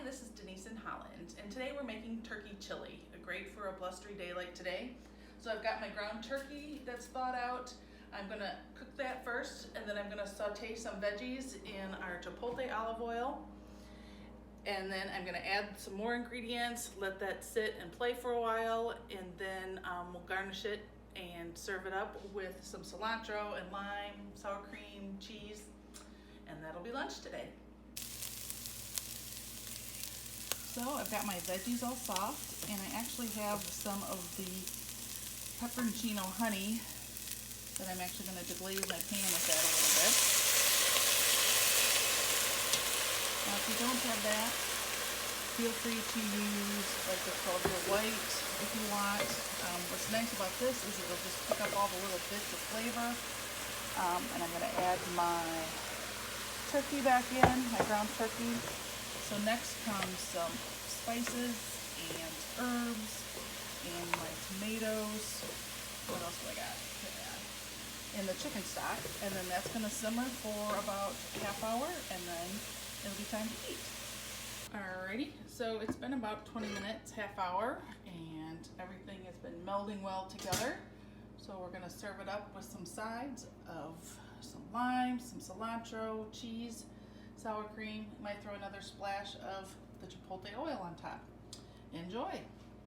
this is Denise in Holland, and today we're making turkey chili, great for a blustery day like today. So I've got my ground turkey that's thawed out. I'm gonna cook that first, and then I'm gonna saute some veggies in our chipotle olive oil. And then I'm gonna add some more ingredients, let that sit and play for a while, and then we'll garnish it and serve it up with some cilantro and lime, sour cream, cheese, and that'll be lunch today. So I've got my veggies all soft, and I actually have some of the pepperoncino honey that I'm actually going to deglaze my pan with that a little bit. Now if you don't have that, feel free to use like the Clover White if you want. What's nice about this is it'll just pick up all the little bits of flavor. And I'm going to add my turkey back in, my ground turkey. So next comes some spices and herbs and my tomatoes. What else do I got to add? And the chicken stock. And then that's going to simmer for about a half hour, and then it'll be time to eat. Alrighty, so it's been about 20 minutes, half hour, and everything has been melding well together. So we're going to serve it up with some sides of some lime, some cilantro, cheese, sour cream. Might throw another splash of the chipotle oil on top. Enjoy!